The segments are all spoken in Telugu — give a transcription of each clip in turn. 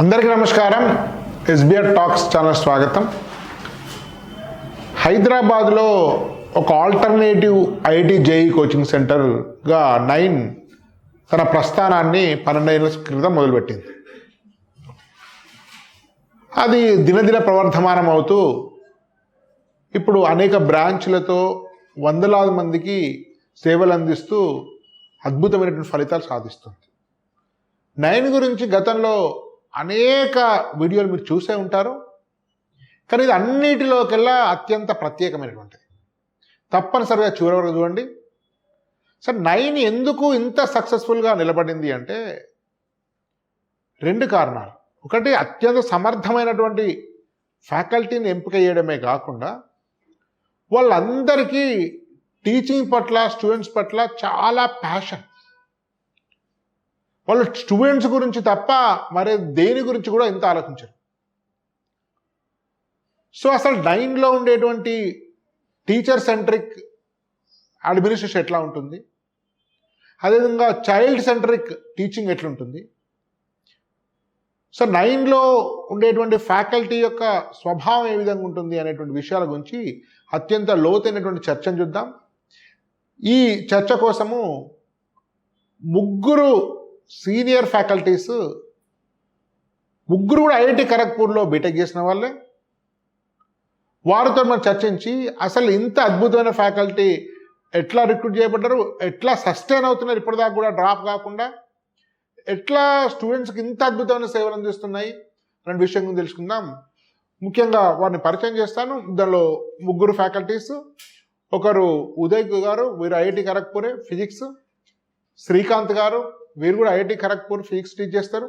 అందరికీ నమస్కారం. ఎస్బిఆర్ టాక్స్ ఛానల్ స్వాగతం. హైదరాబాద్లో ఒక ఆల్టర్నేటివ్ ఐఐటి జేఈ కోచింగ్ సెంటర్గా 9 తన ప్రస్థానాన్ని 12 ఏళ్ల క్రితం మొదలుపెట్టింది. అది దినదిన ప్రవర్ధమానం అవుతూ ఇప్పుడు అనేక బ్రాంచ్లతో వందలాది మందికి సేవలు అందిస్తూ అద్భుతమైనటువంటి ఫలితాలు సాధిస్తుంది. 9 గురించి గతంలో అనేక వీడియోలు మీరు చూసే ఉంటారు, కానీ ఇది అన్నిటిలోకెల్లా అత్యంత ప్రత్యేకమైనటువంటిది. తప్పనిసరిగా చివరి వరకు చూడండి. సార్, 9 ఎందుకు ఇంత సక్సెస్ఫుల్గా నిలబడింది అంటే 2 కారణాలు. ఒకటి, అత్యంత సమర్థమైనటువంటి ఫ్యాకల్టీని ఎంపిక చేయడమే కాకుండా వాళ్ళందరికీ టీచింగ్ పట్ల, స్టూడెంట్స్ పట్ల చాలా ప్యాషన్. వాళ్ళు స్టూడెంట్స్ గురించి తప్ప మరే దేని గురించి కూడా ఇంత ఆలోచించరు. సో అసలు 9లో ఉండేటువంటి టీచర్ సెంట్రిక్ అడ్మినిస్ట్రేషన్ ఎట్లా ఉంటుంది, అదేవిధంగా చైల్డ్ సెంట్రిక్ టీచింగ్ ఎట్లుంటుంది, సో 9లో ఉండేటువంటి ఫ్యాకల్టీ యొక్క స్వభావం ఏ విధంగా ఉంటుంది అనేటువంటి విషయాల గురించి అత్యంత లోతైనటువంటి చర్చను చూద్దాం. ఈ చర్చ కోసము 3 సీనియర్ ఫ్యాకల్టీస్, 3 కూడా ఐఐటి ఖరగ్పూర్లో బీటెక్ చేసిన వాళ్ళే. వారితో మనం చర్చించి అసలు ఇంత అద్భుతమైన ఫ్యాకల్టీ ఎట్లా రిక్రూట్ చేయబడ్డారు, ఎట్లా సస్టైన్ అవుతున్నారు, ఇప్పటిదాకా కూడా డ్రాప్ కాకుండా ఎట్లా స్టూడెంట్స్కి ఇంత అద్భుతమైన సేవలు అందిస్తున్నాయి అనే విషయం గురించి తెలుసుకుందాం. ముఖ్యంగా వారిని పరిచయం చేస్తాను. దానిలో 3 ఫ్యాకల్టీస్. ఒకరు ఉదయ్ గారు, వీరు ఐఐటి ఖరగ్పూరే ఫిజిక్స్. శ్రీకాంత్ గారు, వీరు కూడా ఐఐటి ఖరగ్పూర్ ఫిజిక్స్ టీచ్ చేస్తారు.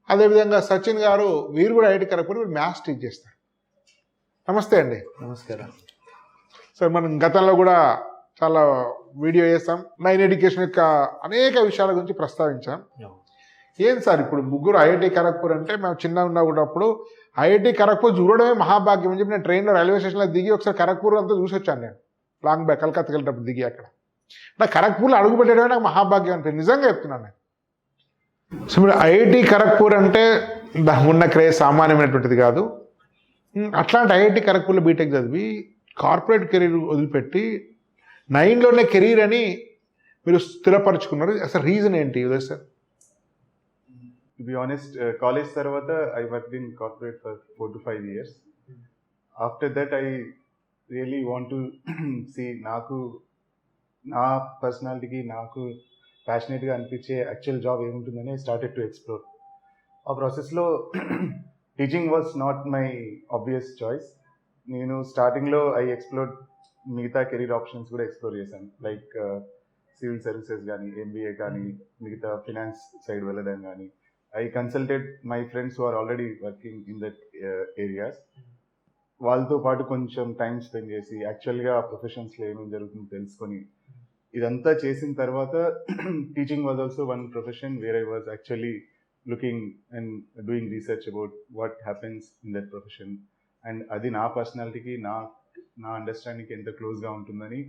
అదేవిధంగా సచిన్ గారు, వీరు కూడా ఐఐటి ఖరగ్పూర్, వీరు మ్యాథ్స్ టీచ్ చేస్తారు. నమస్తే అండి. నమస్కారం సార్, మనం గతంలో కూడా చాలా వీడియో చేస్తాం. 9 ఎడ్యుకేషన్ యొక్క అనేక విషయాల గురించి ప్రస్తావించాం. ఏం సార్, ఇప్పుడు 3 ఐఐటి ఖరగ్పూర్ అంటే మేము చిన్న ఉన్నప్పుడు ఐఐటి ఖరగ్పూర్ చూడడమే మహాభాగ్యం అని చెప్పి నేను ట్రైన్లో రైల్వే స్టేషన్లో దిగి ఒకసారి ఖరగ్పూర్ అంతా చూసి వచ్చాను. నేను లాంగ్ బ్యాక్ కలకత్తాకి వెళ్ళేటప్పుడు దిగి అక్కడ నాకు ఖరగ్పూర్లో అడుగు పెట్టడమే నాకు మహాభాగ్యం అనిపించింది. నిజంగా చెప్తున్నాను నేను. సో మీరు ఐఐటి ఖరగ్పూర్ అంటే ఉన్న క్రేజ్ సామాన్యమైనటువంటిది కాదు. అట్లాంటి ఐఐటి ఖరగ్పూర్లో బీటెక్ చదివి కార్పొరేట్ కెరీర్ వదిలిపెట్టి 9లోనే కెరీర్ అని మీరు స్థిరపరచుకున్నారు. అసలు రీజన్ ఏంటి Uday sir? To be honest, college తర్వాత I worked in corporate for 4 to 5 years. After that I really want to see నా పర్సనాలిటీకి నాకు ప్యాషనేట్గా అనిపించే యాక్చువల్ జాబ్ ఏముంటుందని ఐ స్టార్టెడ్ టు ఎక్స్ప్లోర్. ఆ ప్రాసెస్లో teaching was not my obvious choice. నేను స్టార్టింగ్లో ఐ ఎక్స్ప్లోర్ మిగతా కెరీర్ ఆప్షన్స్ కూడా ఎక్స్ప్లోర్ చేశాను. లైక్ సివిల్ సర్వీసెస్ కానీ, ఎంబీఏ కానీ, మిగతా ఫినాన్స్ సైడ్ వెళ్ళడం కానీ. I consulted my friends who are already working in that areas. వాళ్ళతో పాటు కొంచెం టైం స్పెండ్ చేసి యాక్చువల్గా ప్రొఫెషన్స్లో ఏమేమి జరుగుతుందో తెలుసుకొని ఇదంతా చేసిన తర్వాత teaching was also one profession where I was actually looking and doing research about what happens in that profession. And అది నా పర్సనాలిటీకి, నా అండర్స్టాండింగ్కి ఎంత క్లోజ్గా ఉంటుందని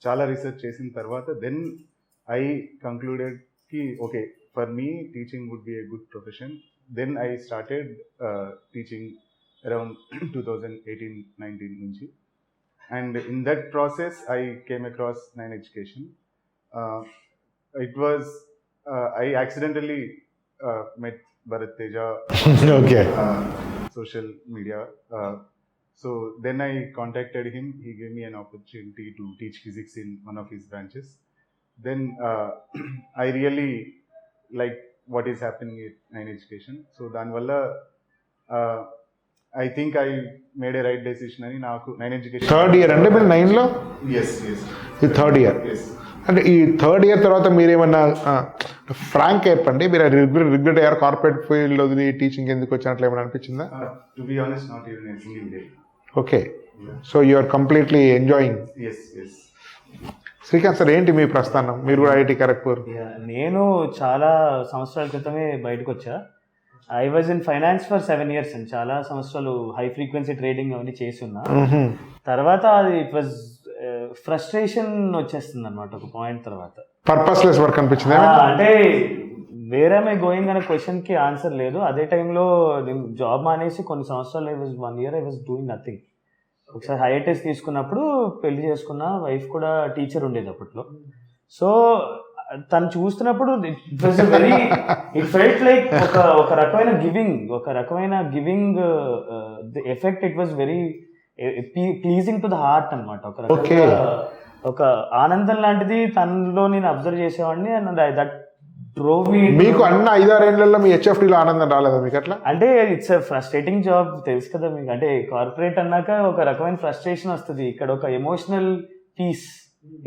చాలా రీసెర్చ్ చేసిన తర్వాత దెన్ ఐ కంక్లూడెడ్ కి okay, for me teaching would be a good profession. Then I started teaching around 2018-19 నుంచి. And in that process I came across 9 Education. It was I accidentally met Bharat Teja Okay. Social media. So then I contacted him. He gave me an opportunity to teach physics in one of his branches. Then I really liked what is happening at 9 Education. So danvalla I think I made a right decision అని నాకు 9 Education. థర్డ్ ఇయర్ అంటే మీరు 9లో? Yes. ఈ థర్డ్ ఇయర్. Yes. అంటే ఈ థర్డ్ ఇయర్ తర్వాత మీరేమన్నా ఫ్రాంక్ చెప్పండి, మీరు రిగ్రెట్ అయ్యారు కార్పొరేట్ ఫీల్డ్ వదిలి టీచింగ్ ఎందుకు వచ్చినట్లు ఏమైనా అనిపించిందా? To be honest, not even a single day. Okay. So you are completely enjoying. Yes. Srikanth sir, ఏంటి మీ ప్రస్థానం? మీరు కూడా ఐఐటి ఖరగ్పూర్. నేను చాలా సంవత్సరాల క్రితమే బయటకు వచ్చా. I was in finance for 7 years అండి. చాలా సంవత్సరాలు హై ఫ్రీక్వెన్సీ ట్రేడింగ్ అవన్నీ చేసి ఉన్నా. తర్వాత అది ఇట్ వాజ్ ఫ్రస్ట్రేషన్ వచ్చేస్తుంది అనమాట ఒక పాయింట్ తర్వాత. పర్పస్లెస్ వర్క్ అనిపించింది. అంటే వేర్ ఆమ్ ఐ గోయింగ్ అనే క్వశ్చన్కి ఆన్సర్ లేదు. అదే టైంలో నేను జాబ్ మానేసి కొన్ని సంవత్సరాలు 1 year I was doing nothing. ఒకసారి హైఐటీస్ తీసుకున్నప్పుడు పెళ్లి చేసుకున్న, వైఫ్ కూడా టీచర్ ఉండేది అప్పట్లో. సో తను చూస్తున్నప్పుడు ఇట్ ఫెల్ట్ లైక్ ఒక రకమైన giving effect. It was very pleasing to the heart అనమాట. ఒక ఆనందం లాంటిది తనలో నేను అబ్జర్వ్ చేసేవాడిని. అండ్ దట్ డ్రోవ్ మీ. మీకు అన్న 5-6 ఏళ్లలో మీ హెచ్ఎఫ్డీలో ఆనందం రాలేదా మీకు అట్లా? అంటే ఇట్స్ ఫ్రస్ట్రేటింగ్ జాబ్, తెలుసు కదా మీకు. అంటే కార్పొరేట్ అన్నాక ఒక రకమైన ఫ్రస్ట్రేషన్ వస్తుంది. ఇక్కడ ఒక ఎమోషనల్ పీస్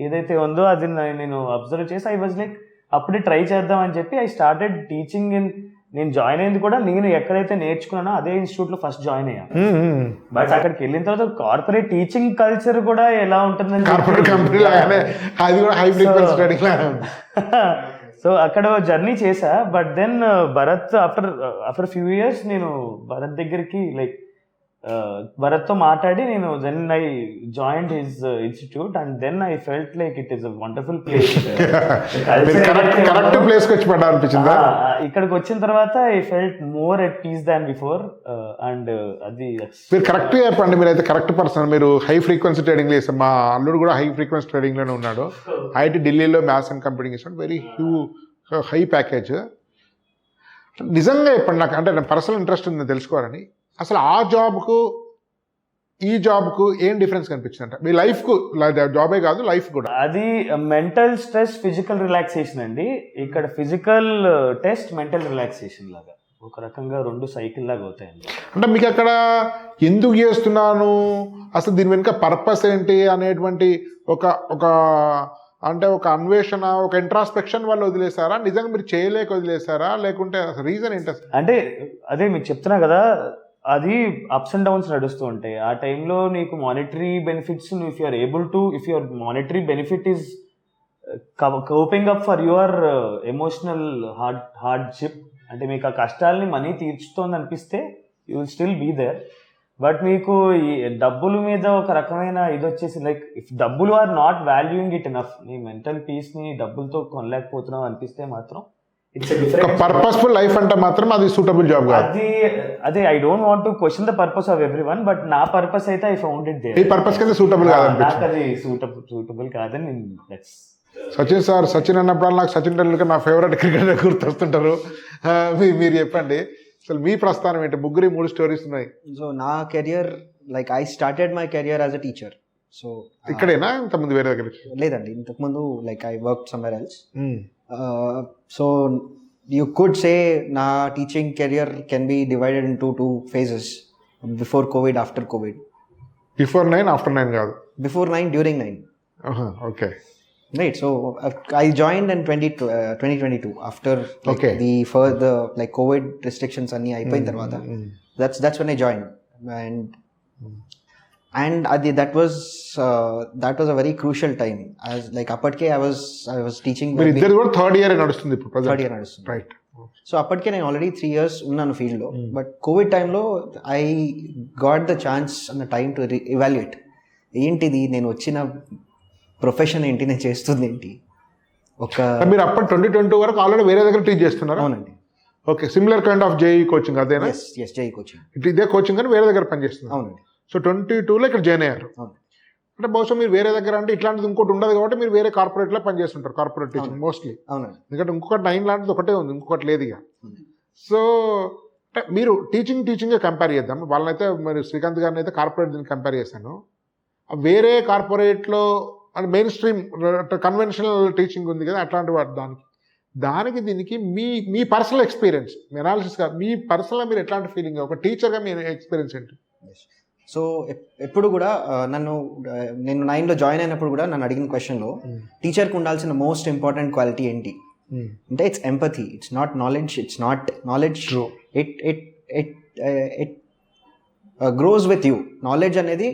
ఏదైతే ఉందో అది నేను అబ్జర్వ్ చేసి ఐ వాజ్ లైక్ అప్పుడే ట్రై చేద్దాం అని చెప్పి ఐ స్టార్టెడ్ టీచింగ్ ఇన్. నేను జాయిన్ అయింది కూడా నేను ఎక్కడైతే నేర్చుకున్నానో అదే ఇన్స్టిట్యూట్లో ఫస్ట్ జాయిన్ అయ్యాను. బట్ అక్కడికి వెళ్ళిన తర్వాత కార్పొరేట్ టీచింగ్ కల్చర్ కూడా ఎలా ఉంటుందని సో అక్కడ జర్నీ చేశా. But then Bharat after few years నేను భరత్ దగ్గరికి లైక్ భరత్తో మాట్లాడి నేను then I joined his institute and then I felt like it is a wonderful place. ఇక్కడికి వచ్చిన తర్వాత I felt more at peace than before. And అది మీరు కరెక్ట్ చెప్పండి. మీరు అయితే కరెక్ట్ పర్సన్. మీరు హై ఫ్రీక్వెన్సీ ట్రేడింగ్ చేస్తారు. మా అల్లుడు కూడా హై ఫ్రీక్వెన్సీ ట్రేడింగ్ లోనే ఉన్నాడు. ఐఐటి ఢిల్లీలో మ్యాథ్స్ అండ్ కంప్యూటింగ్ చేస్తాడు. Very high package. నిజంగా చెప్పండి, నాకు అంటే నా పర్సనల్ ఇంట్రెస్ట్ ఉందని తెలుసుకోవాలని. అసలు ఆ జాబ్కు ఈ జాబ్కు ఏం డిఫరెన్స్ కనిపించిందంట మీ లైఫ్కు? జాబే కాదు, లైఫ్ కూడా. అది మెంటల్ స్ట్రెస్, ఫిజికల్ రిలాక్సేషన్ అండి. ఇక్కడ ఫిజికల్ టెస్ట్, మెంటల్ రిలాక్సేషన్ లాగా ఒక రకంగా 2 సైకిల్ లాగా అవుతాయండి. అంటే మీకు అక్కడ ఎందుకు చేస్తున్నాను, అసలు దీని వెనుక పర్పస్ ఏంటి అనేటువంటి ఒక అంటే ఒక అన్వేషణ, ఒక ఇంట్రాస్పెక్షన్ వాళ్ళు వదిలేసారా? నిజంగా మీరు చేయలేక వదిలేసారా? లేకుంటే రీజన్ ఏంటి? అంటే అదే మీకు చెప్తున్నా కదా, అది అప్స్ అండ్ డౌన్స్ నడుస్తూ ఉంటాయి. ఆ టైంలో నీకు monetary benefits, if you're able to, if your monetary benefit is coping up for your emotional hardship, అంటే మీకు ఆ కష్టాలని మనీ తీర్చుతోంది అనిపిస్తే you will still be there. But మీకు ఈ డబ్బుల మీద ఒక రకమైన ఇది వచ్చేసి లైక్ ఇఫ్ డబ్బులు are not valuing it enough, నీ మెంటల్ పీస్ని డబ్బులతో కొనలేకపోతున్నావు అనిపిస్తే మాత్రం పర్పస్ఫుల్ లైఫ్ అంటే మాత్రం అది సూటబుల్ జాబ్ కాదు. అదే I don't want to question the purpose of everyone, but నా పర్పస్ అయితే ఐ ఫౌండ్ ఇట్ దేర్. ఈ పర్పస్ కి సూటబుల్ కాదు, నాకు అది సూటబుల్ కాదని సచిన్ సార్, సచిన్ అన్నప్పుడు నాకు సచిన్ టెండూల్కర్ నా ఫేవరెట్ క్రికెటర్ గుర్తొస్తుంటారు. మీరు చెప్పండి అసలు మీ ప్రస్థానం ఏంటి? 3 స్టోరీస్ ఉన్నాయి. సో నా career like I started my career as a teacher. So ఇక్కడేనా ఇంతకుముందు వేరే దగ్గర? లేదండి, ఇంతకుముందు like I work somewhere else. So you could say నా teaching career can be divided into 2 phases, before COVID, after COVID. Before 9, after 9 కాదు, before 9, during 9. Okay, right. So I joined in 2022 after like, the like COVID restrictions anni ayipoyin tarvata. That's when I joined, and that was a very crucial time, as like apatke I was teaching. Meer iddaru kuda third year nadustundi ippudu, present third year nadustundi, right? So apatke నేను already 3 years ఉన్నాను field లో. But COVID time లో I got the chance and the time to evaluate ఏంటిది నేను వచ్చిన ప్రొఫెషన్ ఏంటి, నేను చేస్తుంది ఏంటి. మీరు అప్పటి 2022 వరకు ఆల్రెడీ వేరే దగ్గర టీచ్ చేస్తున్నారు? అవునండి. Okay, similar kind of JEE coaching అదేనా? yes JEE coaching. ఇదే కోచింగ్ అని వేరే దగ్గర పనిచేస్తున్నారు? అవునండి. సో 22లో ఇక్కడ జాయిన్ అయ్యారు. అంటే బహుశా మీరు వేరే దగ్గర అంటే ఇట్లాంటిది ఇంకోటి ఉండదు కాబట్టి మీరు వేరే కార్పొరేట్లో పనిచేస్తుంటారు, కార్పొరేట్ టీచింగ్ మోస్ట్లీ. అవునండి. ఎందుకంటే ఇంకొకటి 9 లాంటిది ఒకటే ఉంది, ఇంకొకటి లేదు ఇక. సో అంటే మీరు టీచింగే కంపేర్ చేద్దాం. వాళ్ళనైతే మరి శ్రీకాంత్ గారిని అయితే కార్పొరేట్ దీన్ని కంపేర్ చేశాను. వేరే కార్పొరేట్లో అంటే మెయిన్ స్ట్రీమ్ కన్వెన్షనల్ టీచింగ్ ఉంది కదా, అట్లాంటి వాటి దానికి దీనికి మీ పర్సనల్ ఎక్స్పీరియన్స్, మీ అనాలిసిస్ గా మీ పర్సనల్గా మీరు ఎట్లాంటి ఫీలింగ్, ఒక టీచర్గా మీ ఎక్స్పీరియన్స్ ఏంటి? సో ఎప్పుడు కూడా నేను 9లో జాయిన్ అయినప్పుడు కూడా నన్ను అడిగిన క్వశ్చన్లో టీచర్కి ఉండాల్సిన మోస్ట్ ఇంపార్టెంట్ క్వాలిటీ ఏంటి అంటే it's empathy. It's not knowledge, it's not knowledge, it grows with you. Knowledge అనేది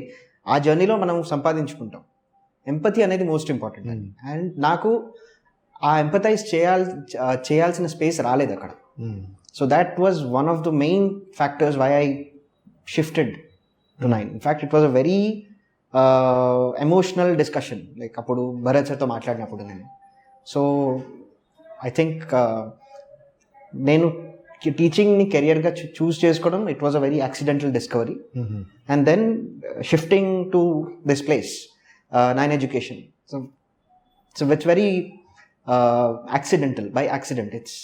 ఆ జర్నీలో మనం సంపాదించుకుంటాం. ఎంపథీ అనేది మోస్ట్ ఇంపార్టెంట్. అండ్ నాకు ఆ ఎంపథైజ్ చేయాల్సిన స్పేస్ రాలేదు అక్కడ. So that was one of the main factors why I shifted to 9. In fact it was a very emotional discussion, like అప్పుడు భరత్ సార్తో మాట్లాడినప్పుడు నేను. సో ఐ థింక్ నేను టీచింగ్ని కెరియర్గా చూస్ చేసుకోవడం it was a very accidental discovery. And then shifting to this place, 9 Education. So it's very accidental, by accident. It's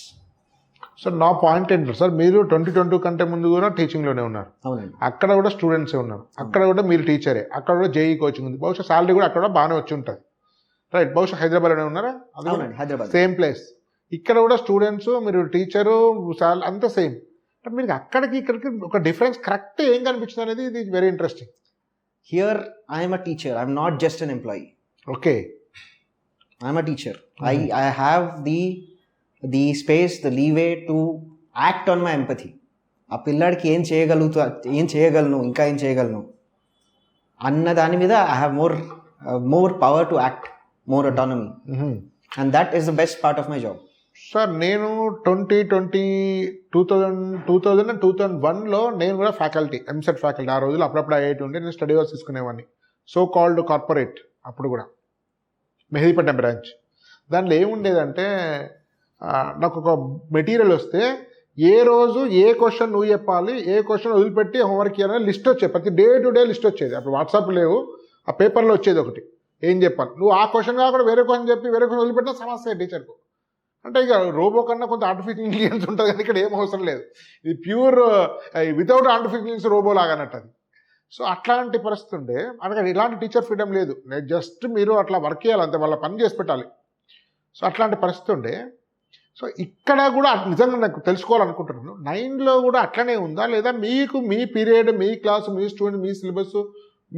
so నా పాయింట్ ఏంటంటే సార్, మీరు 2020 కంటే ముందు కూడా టీచింగ్లోనే ఉన్నారు, అవునండి, అక్కడ కూడా స్టూడెంట్సే ఉన్నారు, అక్కడ కూడా మీరు టీచరే, అక్కడ కూడా జేఈ కోచింగ్ ఉంది, బహుశా శాలరీ కూడా అక్కడ కూడా బాగానే వచ్చి ఉంటుంది, రైట్? బహుశా హైదరాబాద్లోనే ఉన్నారా? అవునండి, హైదరాబాద్ సేమ్ ప్లేస్. ఇక్కడ కూడా స్టూడెంట్స్, మీరు టీచరు, శాలరీ అంతా సేమ్. బట్ మీకు అక్కడికి ఇక్కడికి ఒక డిఫరెన్స్ కరెక్ట్ ఏం కనిపించింది అనేది ఇది very interesting. Here I'm a teacher, I'm not just an employee. Okay, I'm a teacher. I have the space, the leeway to act on my empathy. ఆ పిల్లాడికి ఏం చేయగలను, ఇంకా ఏం చేయగలను అన్న దాని మీద I have more power to act, more autonomy. And that is the best part of my job. Sir నేను 2001లో నేను కూడా ఫ్యాకల్టీ, ఎంసెట్ ఫ్యాకల్టీ. ఆ రోజులు అప్పుడప్పుడు ఐఐటి ఉండే, నేను స్టడీ అవర్స్ తీసుకునేవాడిని. సో కాల్డ్ కార్పొరేట్, అప్పుడు కూడా మెహదీపట్నం బ్రాంచ్. దాంట్లో ఏముండేదంటే నాకు ఒక మెటీరియల్ వస్తే ఏ రోజు ఏ క్వశ్చన్ నువ్వు చెప్పాలి, ఏ క్వశ్చన్ వదిలిపెట్టి హోంవర్క్ ఇవ్వాలని లిస్ట్ వచ్చేది, ప్రతి డే టు డే లిస్ట్ వచ్చేది. అప్పుడు వాట్సాప్ లేవు, ఆ పేపర్లో వచ్చేది ఒకటి, ఏం చెప్పాలి. నువ్వు ఆ క్వశ్చన్ కాకుండా వేరే క్వశ్చన్ చెప్పి వేరే క్వశ్చన్ వదిలిపెట్టిన సమస్య టీచర్కు. అంటే ఇక రోబో కన్నా కొంత ఆర్టిఫిషియల్ ఇంటెలిజెన్స్ ఉంటుంది, కానీ ఇక్కడ ఏం అవసరం లేదు. ఇది pure without artificial intelligence robot లాగానట్టు అది. సో అట్లాంటి పరిస్థితి ఉండే, అందుకని ఇలాంటి టీచర్ ఫ్రీడమ్ లేదు. జస్ట్ మీరు అట్లా వర్క్ చేయాలి అంతే, వాళ్ళ పని చేసి పెట్టాలి. సో అట్లాంటి పరిస్థితి ఉండే. సో ఇక్కడ కూడా నిజంగా నాకు తెలుసుకోవాలనుకుంటున్నాను, 9లో కూడా అట్లనే ఉందా, లేదా మీకు మీ పీరియడ్, మీ క్లాసు, మీ స్టూడెంట్, మీ సిలబస్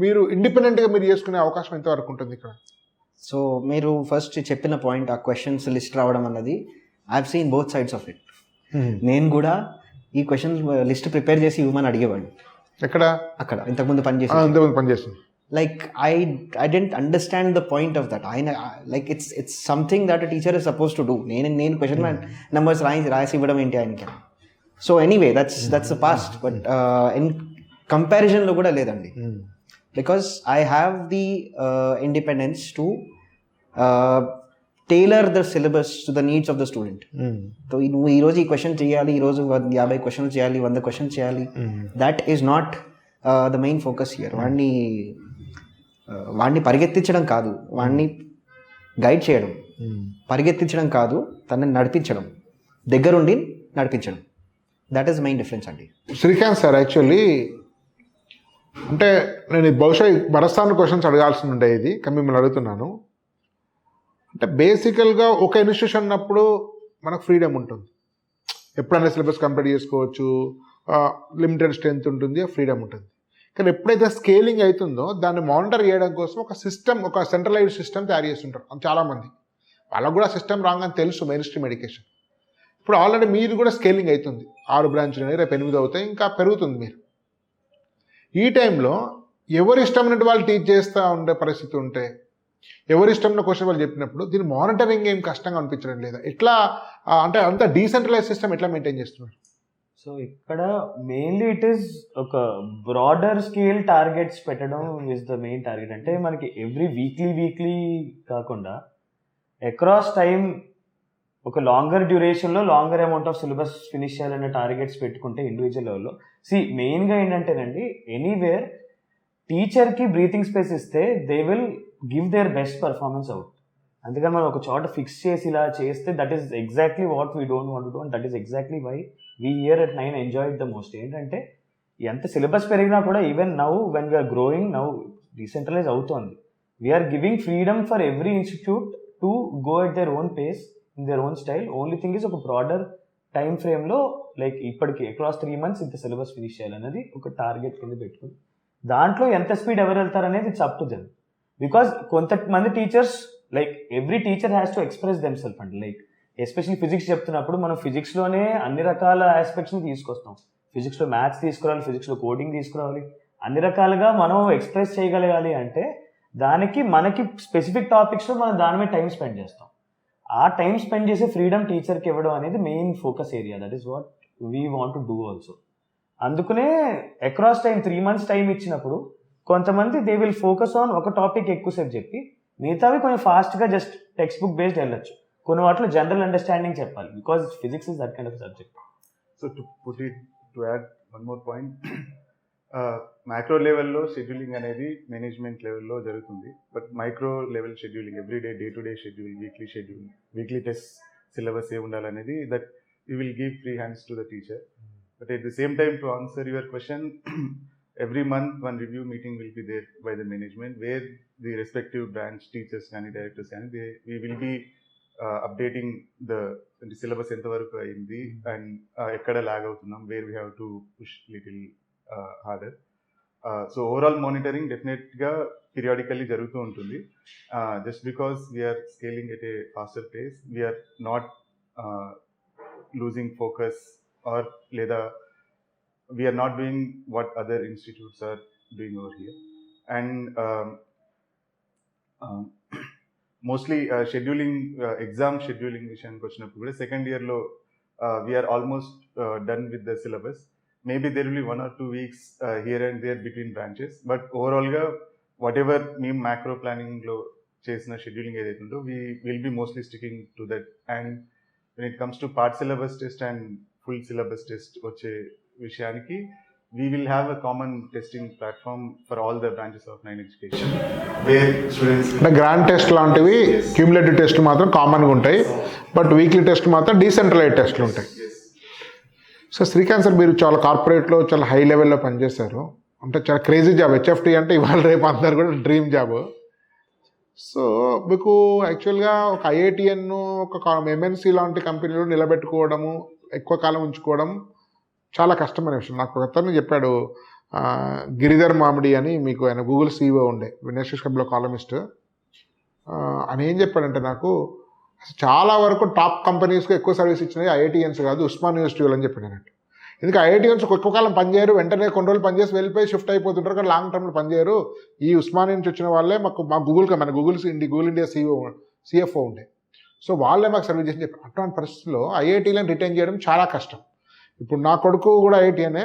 మీరు ఇండిపెండెంట్గా మీరు చేసుకునే అవకాశం ఎంతవరకు ఉంటుంది ఇక్కడ? సో మీరు ఫస్ట్ చెప్పిన పాయింట్, ఆ క్వశ్చన్స్ లిస్ట్ రావడం అన్నది I have seen both sides of it. నేను కూడా ఈ క్వశ్చన్స్ లిస్ట్ ప్రిపేర్ చేసి ఇవ్వమని అడిగేవాడిని. ఎక్కడ? అక్కడ ఇంతకుముందు పనిచేస్తుంది. Like I didn't understand the point of that. Like it's something that a teacher is supposed to do. నేను question numbers రాసి ఇవ్వడం ఏంటి ఆయనకి. So anyway, that's the past. But in comparison లో కూడా లేదండి. Because I have the independence to tailor the syllabus to the needs of the student. So నువ్వు ఈరోజు ఈ క్వశ్చన్ చేయాలి, ఈరోజు 50 క్వశ్చన్లు చేయాలి, 100 క్వశ్చన్ చేయాలి. That is not the main focus here. వాడిని పరిగెత్తించడం కాదు, వాడిని గైడ్ చేయడం. పరిగెత్తించడం కాదు, తనని నడిపించడం, దగ్గరుండి నడిపించడం. దట్ ఈస్ మెయిన్ డిఫరెన్స్ అండి. శ్రీకాంత్ సార్, యాక్చువల్లీ అంటే నేను బహుశా బరస్థాన్ క్వశ్చన్స్ అడగాల్సి ఉండే, ఇది కానీ మిమ్మల్ని అడుగుతున్నాను. అంటే బేసికల్గా ఒక ఇన్స్టిట్యూషన్ ఉన్నప్పుడు మనకు ఫ్రీడమ్ ఉంటుంది, ఎప్పుడైనా సిలబస్ కంప్లీట్ చేసుకోవచ్చు, లిమిటెడ్ స్ట్రెంత్ ఉంటుంది, ఫ్రీడమ్ ఉంటుంది. కానీ ఎప్పుడైతే స్కేలింగ్ అవుతుందో దాన్ని మానిటర్ చేయడం కోసం ఒక సిస్టమ్, ఒక సెంట్రలైజ్డ్ సిస్టమ్ తయారు చేస్తుంటారు చాలామంది. వాళ్ళకు కూడా సిస్టమ్ రాంగ్ అని తెలుసు, మెయిన్ స్ట్రీమ్ ఎడ్యుకేషన్. ఇప్పుడు ఆల్రెడీ మీది కూడా స్కేలింగ్ అవుతుంది, 6 బ్రాంచ్లు అనేవి రేపు 8 అవుతాయి, ఇంకా పెరుగుతుంది. మీరు ఈ టైంలో ఎవరి ఇష్టమైనట్టు వాళ్ళు టీచ్ చేస్తూ ఉండే పరిస్థితి ఉంటే, ఎవరి ఇష్టమైన క్వశ్చన్ వాళ్ళు చెప్పినప్పుడు దీని మానిటరింగ్ ఏం కష్టంగా అనిపించడం లేదా? ఎట్లా అంటే అంత డీసెంట్రలైజ్ సిస్టమ్ ఎట్లా మెయింటైన్ చేస్తున్నారు? సో ఇక్కడ మెయిన్లీ ఇట్ ఈస్ ఒక బ్రాడర్ స్కేల్ టార్గెట్స్ పెట్టడం ఇస్ ద మెయిన్ టార్గెట్. అంటే మనకి ఎవ్రీ వీక్లీ కాకుండా అక్రాస్ టైం ఒక లాంగర్ డ్యూరేషన్లో longer amount of syllabus finish చేయాలనే టార్గెట్స్ పెట్టుకుంటే ఇండివిజువల్ లెవెల్లో మెయిన్గా ఏంటంటేనండి, ఎనీవేర్ టీచర్కి బ్రీతింగ్ స్పేస్ ఇస్తే they will give their best performance out. అందుకని మనం ఒక చోట ఫిక్స్ చేసి ఇలా చేస్తే that is exactly what we don't want to do, and that is exactly why we here at 9 enjoyed the most. ఏంటంటే ఎంత సిలబస్ పెరిగినా కూడా even now when we're growing, now decentralise అవుతోంది, we're giving freedom for every institute to go at their own pace in their own style. Only thing is ఒక బ్రాడర్ టైం ఫ్రేమ్లో లైక్ ఇప్పటికి అక్రాస్ 3 months ఇంత సిలబస్ ఫినిష్ చేయాలనేది ఒక టార్గెట్ కింద పెట్టుకుని దాంట్లో ఎంత స్పీడ్ ఎవరు వెళ్తారనేది it's up to them. Because కొంతమంది teachers like every teacher has to express themself అండి. లైక్ ఎస్పెషల్లీ ఫిజిక్స్ చెప్తున్నప్పుడు మనం ఫిజిక్స్లోనే అన్ని రకాల ఆస్పెక్ట్స్ని తీసుకొస్తాం. ఫిజిక్స్లో మ్యాథ్స్ తీసుకురావాలి, ఫిజిక్స్లో కోడింగ్ తీసుకురావాలి, అన్ని రకాలుగా మనం ఎక్స్ప్రెస్ చేయగలగాలి. అంటే దానికి మనకి స్పెసిఫిక్ టాపిక్స్లో మనం దాని మీద టైం స్పెండ్ చేస్తాం. ఆ టైం స్పెండ్ చేసే ఫ్రీడమ్ టీచర్కి ఇవ్వడం అనేది main focus area. That is what we want to do also. అందుకనే అక్రాస్ టైం 3 months టైం ఇచ్చినప్పుడు కొంతమంది దే విల్ ఫోకస్ ఆన్ ఒక టాపిక్ ఎక్కువసేపు చెప్పి మిగతావి కొంచెం ఫాస్ట్గా జస్ట్ టెక్స్ట్ బుక్ బేస్డ్ వెళ్ళొచ్చు. కొన్ని వాటిలో జనరల్ అండర్స్టాండింగ్ చెప్పాలి, because physics is that kind of subject. So to add one more point, macro లెవెల్లో షెడ్యూలింగ్ అనేది మేనేజ్మెంట్ లెవెల్లో జరుగుతుంది. But micro level scheduling, everyday day to day schedule, weekly test, syllabus ఏ ఉండాలనేది that you will give free hands to the teacher. But at the same time, to answer your question, every month one review meeting will be there by the management, where the respective branch teachers and directors and we will be updating the syllabus entavaraku ayindi and ekkada lag avutunnam, where we have to push little harder. So overall monitoring definitely ga periodically jarugutu untundi. Just because we are scaling at a faster pace, we are not losing focus, or leda we are not doing what other institutes are doing over here. And mostly scheduling, exam scheduling vishayaniki vachinappudu kuda second year lo we are almost done with the syllabus. Maybe there will be 1 or 2 weeks here and there between branches, but overall ga whatever మేము macro planning lo chesina scheduling edaithe undo, we will be mostly sticking to that. And when it comes to part syllabus test and full syllabus test వచ్చే విషయానికి we will have a common testing platform for all the branches of 9 education, where students అంటే గ్రాండ్ టెస్ట్ లాంటివి క్యూములేటివ్ టెస్ట్ మాత్రం కామన్గా ఉంటాయి, బట్ వీక్లీ టెస్ట్ మాత్రం డీసెంట్రలైజ్ టెస్ట్లు ఉంటాయి. సో శ్రీకాంత్ సార్, మీరు చాలా కార్పొరేట్లో చాలా హై లెవెల్లో పనిచేశారు, అంటే చాలా క్రేజీ జాబ్. హెచ్ఎఫ్టీ అంటే ఇవాళ రేపు అందరు కూడా డ్రీమ్ జాబ్. సో మీకు యాక్చువల్గా ఒక ఐఐటిఎన్, ఒక ఎంఎన్సీ లాంటి కంపెనీలో నిలబెట్టుకోవడము, ఎక్కువ కాలం ఉంచుకోవడం చాలా కష్టమైన విషయం. నాకు అతను చెప్పాడు, గిరిధర్ మామిడి అని, మీకు ఆయన గూగుల్ సీఈఓ ఉండే, నేషనల్ క్లబ్లో కాలమిస్ట్. ఆయన ఏం చెప్పాడంటే నాకు, చాలా వరకు టాప్ కంపెనీస్కి ఎక్కువ సర్వీస్ ఇచ్చినవి ఐఐటిఎన్స్ కాదు, ఉస్మాన్ యూనివర్సిటీ అని చెప్పాడు అన్నట్టు. ఎందుకంటే ఐఐటిఎన్స్ ఎక్కువ కాలం పనిచేయరు, వెంటనే కొన్ని రోజులు పనిచేసి వెళ్ళిపోయి షిఫ్ట్ అయిపోతుంటారు, కానీ లాంగ్ టర్మ్లో పనిచేయరు. ఈ ఉస్మాన్ నుంచి వచ్చిన వాళ్ళే మా గూగుల్ ఇండియా సిఎఫ్ఓ ఉండే, సో వాళ్ళే మాకు సర్వీస్ చేసి చెప్పారు. అటువంటి పరిస్థితుల్లో ఐఐటీలను రిటైన్ చేయడం చాలా కష్టం. ఇప్పుడు నా కొడుకు కూడా ఐఐటీనే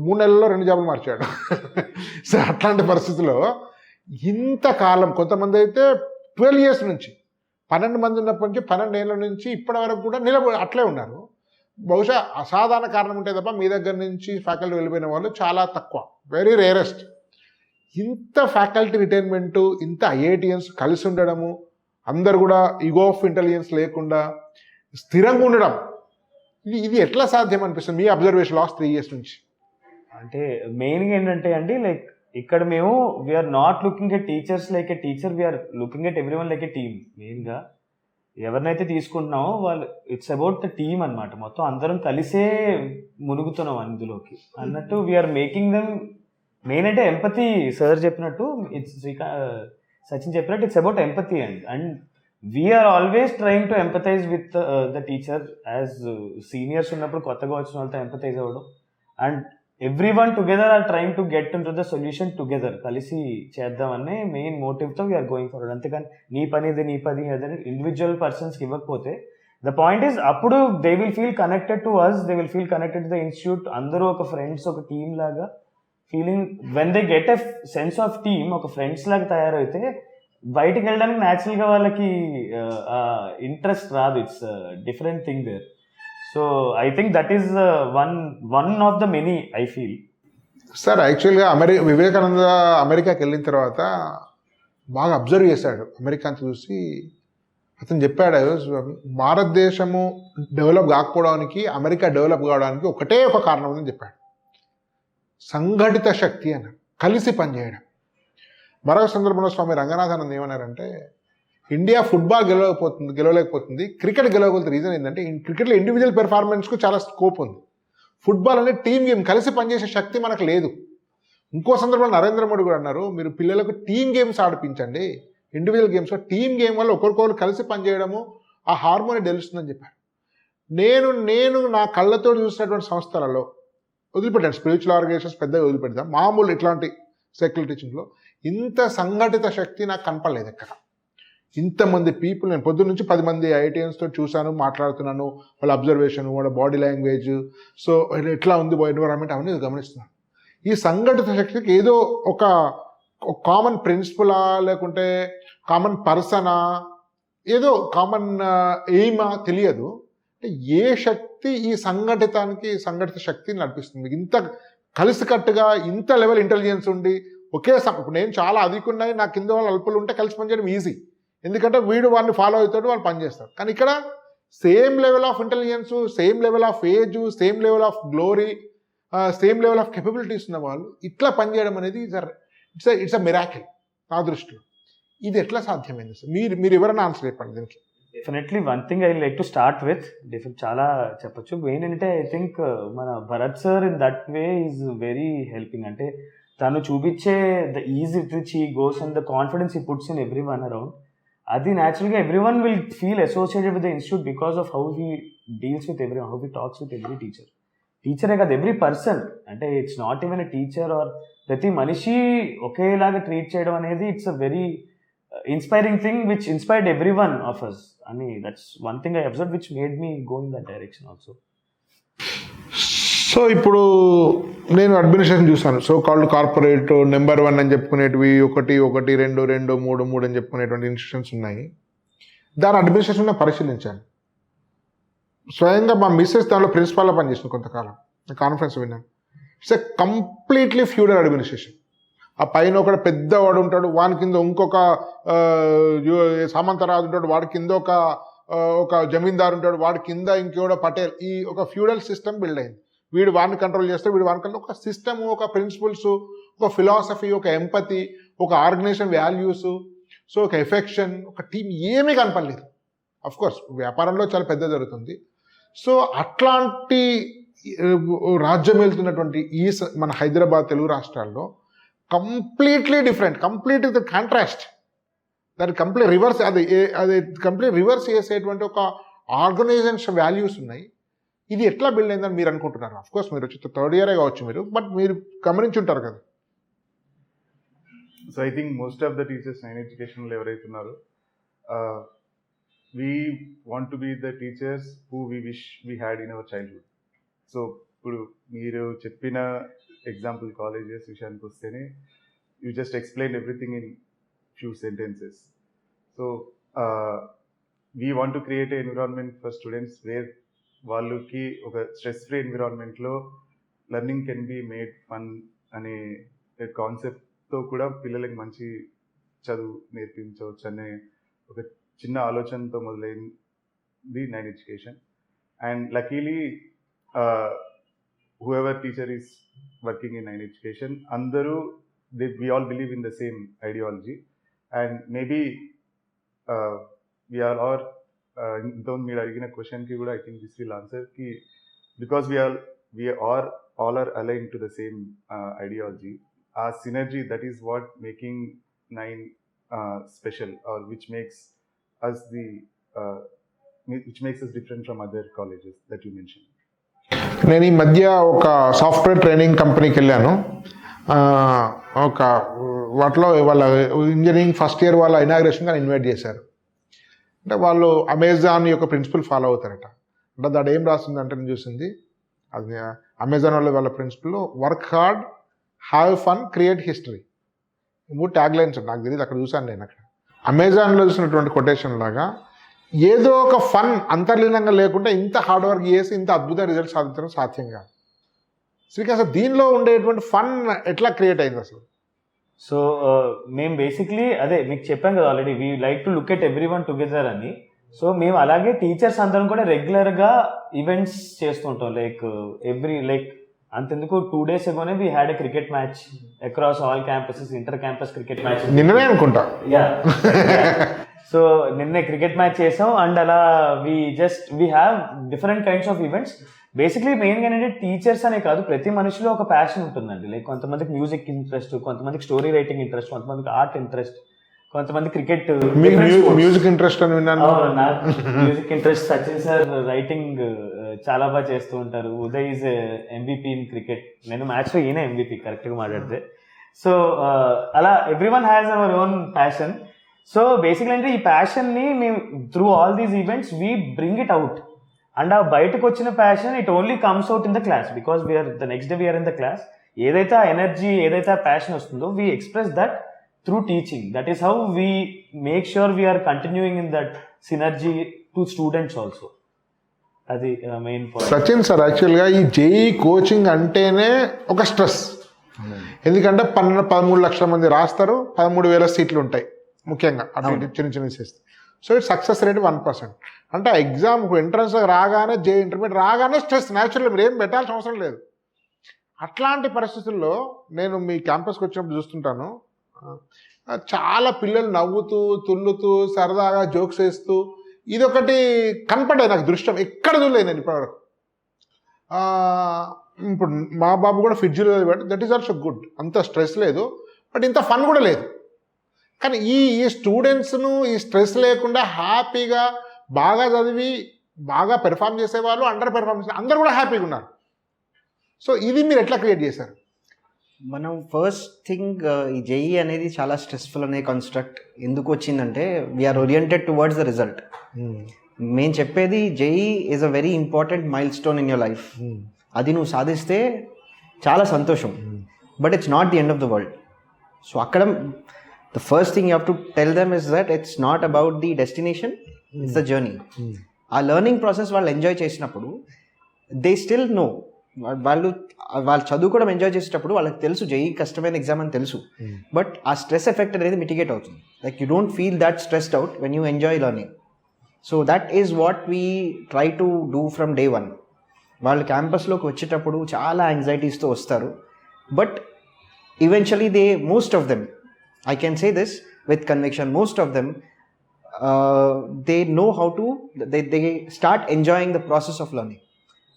3 నెలల్లో 2 జాబులు మార్చాడు. సో అట్లాంటి పరిస్థితుల్లో ఇంతకాలం, కొంతమంది అయితే 12 years నుంచి, 12 మంది ఉన్నప్పటి నుంచి 12 ఏళ్ళ నుంచి ఇప్పటి వరకు కూడా అట్లే ఉన్నారు. బహుశా అసాధారణ కారణం ఉంటే తప్ప మీ దగ్గర నుంచి ఫ్యాకల్టీ వెళ్ళిపోయిన వాళ్ళు చాలా తక్కువ, వెరీ రేరెస్ట్. ఇంత ఫ్యాకల్టీ రిటైన్మెంటు, ఇంత ఐఐటిఎన్స్ కలిసి ఉండడము, అందరు కూడా ఈగో ఆఫ్ ఇంటెలిజెన్స్ లేకుండా స్థిరంగా ఉండడం, ఇది ఎట్లా సాధ్యం అనిపిస్తుంది మీ అబ్జర్వేషన్ లాస్ట్ 3 years నుంచి? అంటే మెయిన్గా ఏంటంటే అండి, లైక్ ఇక్కడ మేము we're not looking at teachers like a teacher, we're looking at everyone like a team. మెయిన్గా ఎవరినైతే తీసుకుంటున్నామో వాళ్ళు, ఇట్స్ అబౌట్ ద టీమ్ అనమాట. మొత్తం అందరం కలిసే మునుగుతున్నాం అందులోకి అన్నట్టు. వీఆర్ మేకింగ్ దెమ్, మెయిన్ అంటే ఎంపతి. సార్ చెప్పినట్టు, సచిన్ చెప్పినట్టు, it's about empathy and we're always trying to empathise with the teacher. As seniors ఉన్నప్పుడు కొత్తగా వచ్చిన వాళ్ళతో ఎంపథైజ్ అవ్వడం, and everyone together are trying to get in to the solution together, కలిసి చేద్దామనే మెయిన్ మోటివ్తో వీఆర్ గోయింగ్ ఫార్వర్డ్. అంతేకాని నీ పని అదే ఇండివిజువల్ పర్సన్స్కి ఇవ్వకపోతే, ద పాయింట్ ఈస్ అప్పుడు they will feel connected to us, they will feel connected to the institute. అందరూ ఒక ఫ్రెండ్స్, ఒక టీమ్ లాగా feeling. When they get a sense of team, ఒక ఫ్రెండ్స్ లాగా తయారైతే బయటికి వెళ్ళడానికి న్యాచురల్గా వాళ్ళకి ఇంట్రెస్ట్ రాదు. It's different thing there. So I think that is one of the many I feel. Sir యాక్చువల్గా వివేకానంద అమెరికాకి వెళ్ళిన తర్వాత బాగా అబ్జర్వ్ చేశాడు. అమెరికాని చూసి అతను చెప్పాడు, భారతదేశము డెవలప్ కాకపోవడానికి, అమెరికా డెవలప్ కావడానికి ఒకటే ఒక కారణం అని చెప్పాడు, సంఘటిత శక్తి అన్నాడు, కలిసి పనిచేయడం. మరొక సందర్భంలో స్వామి రంగనాథానంద్ ఏమన్నారంటే, ఇండియా ఫుట్బాల్ గెలవలేకపోతుంది, క్రికెట్ గెలవగలుగుతుంది. రీజన్ ఏంటంటే, క్రికెట్లో ఇండివిజువల్ పెర్ఫార్మెన్స్కు చాలా స్కోప్ ఉంది, ఫుట్బాల్ అనేది టీమ్ గేమ్, కలిసి పనిచేసే శక్తి మనకు లేదు. ఇంకో సందర్భంలో నరేంద్ర మోడీ కూడా అన్నారు, మీరు పిల్లలకు టీమ్ గేమ్స్ ఆడిపించండి, ఇండివిజువల్ గేమ్స్, టీమ్ గేమ్ వల్ల ఒకరికొకరు కలిసి పనిచేయడము, ఆ హార్మోని తెలుస్తుందని చెప్పారు. నేను నా కళ్ళతో చూసినటువంటి సంస్థలలో వదిలిపెట్టాను, స్పిరిచువల్ ఆర్గనైజేషన్స్ పెద్దగా వదిలిపెడతాం, మామూలు ఇట్లాంటి సెక్యులర్ టీచింగ్లో ఇంత సంఘటిత శక్తి నాకు కనపడలేదు ఎక్కడ. ఇంతమంది పీపుల్, నేను పొద్దున్న నుంచి 10 మంది ఐఐటిఎన్స్తో చూశాను, మాట్లాడుతున్నాను, వాళ్ళ అబ్జర్వేషన్, వాళ్ళ బాడీ లాంగ్వేజ్, సో ఎట్లా ఉంది ఎన్విరాన్మెంట్, అవన్నీ గమనిస్తున్నాను. ఈ సంఘటిత శక్తికి ఏదో ఒక కామన్ ప్రిన్సిపలా, లేకుంటే కామన్ పర్సనా, ఏదో కామన్ ఎయిమా తెలియదు. అంటే ఏ శక్తి ఈ సంఘటిత శక్తిని నడిపిస్తుంది? మీకు ఇంత కలిసికట్టుగా ఇంత లెవెల్ ఇంటెలిజెన్స్ ఉండి ఒకే ఇప్పుడు నేను చాలా అధికున్నాయి, నా కింద వాళ్ళు అల్పులు ఉంటే కలిసి పనిచేయడం ఈజీ, ఎందుకంటే వీడు వాడిని ఫాలో అవుతాడు, వాళ్ళు పనిచేస్తారు. కానీ ఇక్కడ same level of intelligence, same level of age, same level of glory, same level of capabilities ఉన్న వాళ్ళు ఇట్లా పనిచేయడం అనేది ఇట్స్ అ మిరాకిల్ నా దృష్టిలో. ఇది ఎట్లా సాధ్యమైంది సార్? మీరు ఎవరైనా ఆన్సర్ చెప్పండి దీనికి. Definitely one thing I like to start with, చాలా చెప్పొచ్చు. మెయిన్ ఏంటంటే ఐ థింక్ మన Bharat sir in that way is very helping. అంటే తను చూపించే the is with which he goes and the confidence he puts in everyone around, అది న్యాచురల్గా everyone will feel associated with the institute because of how he deals with everyone, how he talks with everyone టీచరే కాదు, ఎవ్రీ పర్సన్. అంటే it's not even a teacher or ప్రతి మనిషి ఒకేలాగా ట్రీట్ చేయడం అనేది it's a very inspiring thing which inspired everyone of us అని. That's one thing I observe which made me go in that direction also. So ఇప్పుడు నేను అడ్మినిస్ట్రేషన్ చూస్తాను. సో కాల్డ్ కార్పొరేట్ నెంబర్ 1 అని చెప్పుకునేటివి 1, 1, 2, 2, 3, 3 అని చెప్పుకునేటువంటి ఇన్స్టిట్యూషన్స్ ఉన్నాయి. దాని అడ్మినిస్ట్రేషన్ పరిశీలించాను. స్వయంగా మా మిస్సెస్ దానిలో ప్రిన్సిపాల్లో పనిచేసిన కొంతకాలం, కాన్ఫరెన్స్ విన్నాను. It's a completely feudal administration. ఆ పైన ఒకటి పెద్దవాడు ఉంటాడు, వాని కింద ఇంకొక సామంతరాజు ఉంటాడు, వాడి కింద ఒక జమీందారు ఉంటాడు, వాడి కింద ఇంకోడ పటేల్. ఈ ఒక ఫ్యూడల్ సిస్టమ్ బిల్డ్ అయింది. వీడు వాడిని కంట్రోల్ చేస్తే వీడు వాడిని కంట్రోల్. ఒక సిస్టమ్, ఒక ప్రిన్సిపల్స్, ఒక ఫిలాసఫీ, ఒక ఎంపతి, ఒక ఆర్గనైజేషన్ వాల్యూస్, సో ఒక ఎఫెక్షన్, ఒక టీం ఏమీ కనపడలేదు. అఫ్కోర్స్ వ్యాపారంలో చాలా పెద్ద జరుగుతుంది. సో అట్లాంటి రాజ్యం వెళ్తున్నటువంటి మన హైదరాబాద్ తెలుగు రాష్ట్రాల్లో కంప్లీట్లీ డిఫరెంట్, కంప్లీట్ కాంట్రాస్ట్, దాని కంప్లీట్ రివర్స్, అది కంప్లీట్ రివర్స్ చేసేటువంటి ఒక ఆర్గనైజేషన్ వాల్యూస్ ఉన్నాయి. ఇది ఎట్లా బిల్డ్ అయిందని మీరు అనుకుంటున్నారు? అఫ్కోర్స్ మీరు వచ్చి 3rd ఇయరే కావచ్చు మీరు, బట్ మీరు గమనించుంటారు కదా. So I think most of the teachers nine ఎడ్యుకేషన్లో ఎవరైతున్నారో we want to be the teachers who we wish we had in our childhood. So ఇప్పుడు మీరు చెప్పిన ఎగ్జాంపుల్ కాలేజెస్ విషయానికి వస్తేనే you just explain everything in few sentences. So we want to create a environment for students where వాళ్ళకి ఒక స్ట్రెస్ ఫ్రీ ఎన్విరాన్మెంట్లో learning can be made fun అనే కాన్సెప్ట్తో కూడా పిల్లలకి మంచి చదువు నేర్పించవచ్చు అనే ఒక చిన్న ఆలోచనతో మొదలైంది nine education. And luckily whoever teacher is working in nine education, andaru we all believe in the same ideology, and maybe we are all don't need arigina question ki kuda I think this will answer ki because we are all are aligned to the same ideology. Our synergy, that is what making nine special, or which makes us different from other colleges that you mentioned. నేను ఈ మధ్య ఒక సాఫ్ట్వేర్ ట్రైనింగ్ కంపెనీకి వెళ్ళాను. ఒక వాటిలో వాళ్ళ ఇంజనీరింగ్ ఫస్ట్ ఇయర్ వాళ్ళ ఇనాగ్రేషన్ కానీ ఇన్వైట్ చేశారు. అంటే వాళ్ళు అమెజాన్ యొక్క ప్రిన్సిపల్ ఫాలో అవుతారట. అంటే దాడు ఏం రాస్తుందంటే నేను చూసింది, అది అమెజాన్ వాళ్ళ principal work hard, have fun, create history. 3 tag lines నాకు తెలియదు, అక్కడ చూశాను నేను. అక్కడ అమెజాన్లో చూసినటువంటి కొటేషన్ లాగా ఏదో ఒక ఫన్ అంతర్లీనంగా లేకుండా ఇంత హార్డ్ వర్క్ చేసి ఇంత అద్భుత రిజల్ట్ సాధించడం సాధ్యం కాదు. అసలు దీనిలో ఉండేటువంటి ఫన్ ఎట్లా క్రియేట్ అయింది అసలు? సో మేము బేసిక్లీ అదే మీకు చెప్పాం కదా already, we like to look at every one together అని. సో మేము అలాగే టీచర్స్ అందరం కూడా రెగ్యులర్గా ఈవెంట్స్ చేస్తుంటాం. లైక్ అంతెందుకు 2 days agoనే we had a cricket match across all campuses, inter campus cricket match. నిన్ననే అనుకుంటా. సో నిన్నే క్రికెట్ మ్యాచ్ చేసాం. అండ్ అలా we have different kinds of events. Basically మెయిన్గా ఏంటంటే టీచర్స్ అనే కాదు, ప్రతి మనిషిలో ఒక ప్యాషన్ ఉంటుందండి. లైక్ కొంతమందికి మ్యూజిక్ ఇంట్రెస్ట్, కొంతమందికి స్టోరీ రైటింగ్ ఇంట్రెస్ట్, కొంతమందికి ఆర్ట్ ఇంట్రెస్ట్, కొంతమంది క్రికెట్. మ్యూజిక్ ఇంట్రెస్ట్ అని విన్నాను. నాకు music interest. Sachin sir writing చాలా బాగా చేస్తూ ఉంటారు. Uday is MVP in cricket. నేను మ్యాచ్లో ఈయన MVP కరెక్ట్గా మాట్లాడితే. సో అలా every one has our own passion. So basically అంటే ఈ ప్యాషన్ని మేము through all these events we bring it out. And ఆ బయటకు వచ్చిన passion it only comes out in the class because we're the next day we're in the class. ఏదైతే ఆ ఎనర్జీ, ఏదైతే ఆ ప్యాషన్ వస్తుందో we express that through teaching. That is how we make sure we're continuing in that synergy to students also. అది మెయిన్ పాయింట్. సచిన్ సార్, యాక్చువల్గా ఈ జేఈ కోచింగ్ అంటేనే ఒక స్ట్రెస్. ఎందుకంటే 13 లక్షల మంది రాస్తారు, 13,000 సీట్లు ఉంటాయి ముఖ్యంగా అటు ఇటు చిన్న చిన్న చేస్తే. So it success rate 1%. అంటే ఆ ఎగ్జామ్ ఎంట్రన్స్ రాగానే జేఈ ఇంటర్మీడియట్ రాగానే స్ట్రెస్. న్యాచురల్గా మీరు ఏం పెట్టాల్సిన అవసరం లేదు. అట్లాంటి పరిస్థితుల్లో నేను మీ క్యాంపస్కి వచ్చినప్పుడు చూస్తుంటాను, చాలా పిల్లలు నవ్వుతూ తుల్లుతూ సరదాగా జోక్స్ వేస్తూ, ఇదొకటి కనపడేది నాకు దృష్టం. ఎక్కడ చూడలేదు నేను ఇప్పటివరకు. ఇప్పుడు మా బాబు కూడా ఫిడ్జీలో చదివాడు, దట్ ఈస్ ఆల్సో గుడ్. అంత స్ట్రెస్ లేదు, బట్ ఇంత ఫన్ కూడా లేదు. కానీ ఈ స్టూడెంట్స్ను ఈ స్ట్రెస్ లేకుండా హ్యాపీగా బాగా చదివి బాగా పెర్ఫామ్ చేసేవాళ్ళు, అండర్ పెర్ఫామ్ చేసే అందరూ కూడా హ్యాపీగా ఉన్నారు. సో ఇది మీరు ఎట్లా క్రియేట్ చేశారు? మనం ఫస్ట్ థింగ్ ఈ జేఈ అనేది చాలా స్ట్రెస్ఫుల్ అనే కాన్స్ట్రక్ట్ ఎందుకు వచ్చిందంటే we're oriented towards the result. మేము చెప్పేది JEE is a very important milestone in your life. అది నువ్వు సాధిస్తే చాలా సంతోషం, but it's not the end of the world. So అక్కడ the first thing you have to tell them is that it's not about the destination, it's the journey. ఆ లెర్నింగ్ ప్రాసెస్ వాళ్ళు ఎంజాయ్ చేసినప్పుడు దే స్టిల్ నో, వాళ్ళు చదువుకోవడం ఎంజాయ్ చేసేటప్పుడు వాళ్ళకి తెలుసు జేఈ కష్టమైన ఎగ్జామ్ అని తెలుసు, బట్ ఆ స్ట్రెస్ ఎఫెక్ట్ అనేది మిటిగేట్ అవుతుంది. Like you don't feel that stressed out when you enjoy learning. So that is what we try to do from day one. వాళ్ళు క్యాంపస్లోకి వచ్చేటప్పుడు చాలా యాంగ్జైటీస్తో వస్తారు, but eventually most of them, I can say this with conviction, most of them they know how to they start enjoying the process of learning.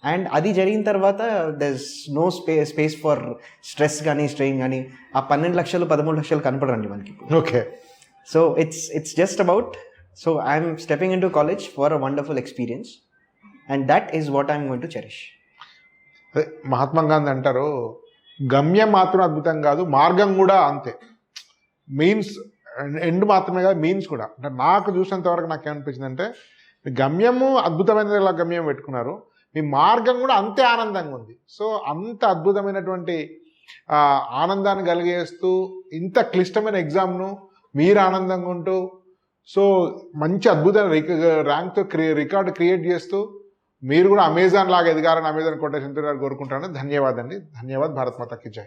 And అది జరిగిన తర్వాత there is no space for stress కానీ స్ట్రెయిన్ కానీ. ఆ 12 లక్షలు 13 లక్షలు కనపడండి మనకి. Okay. So it's just about, so I'm stepping in to college for a wonderful experience and that is what I'm going to cherish. అదే మహాత్మా గాంధీ అంటారు, గమ్యం మాత్రం అద్భుతం కాదు, మార్గం కూడా అంతే. మీన్స్ ఎండ్ మాత్రమే కాదు, మీన్స్ కూడా. అంటే నాకు చూసినంత వరకు నాకేమనిపించింది అంటే, మీ గమ్యము అద్భుతమైన గమ్యం పెట్టుకున్నారు, మీ మార్గం కూడా అంతే ఆనందంగా ఉంది. సో అంత అద్భుతమైనటువంటి ఆనందాన్ని కలిగేస్తూ ఇంత క్లిష్టమైన ఎగ్జామ్ను మీరు ఆనందంగా ఉంటూ, సో మంచి అద్భుతమైన ర్యాంక్తో రికార్డు క్రియేట్ చేస్తూ మీరు కూడా అమెజాన్ లాగా ఎదగాలని అమెజాన్ కోటేషన్ కోరుకుంటాను. ధన్యవాదాలు. భారత్ మాతాకి జై.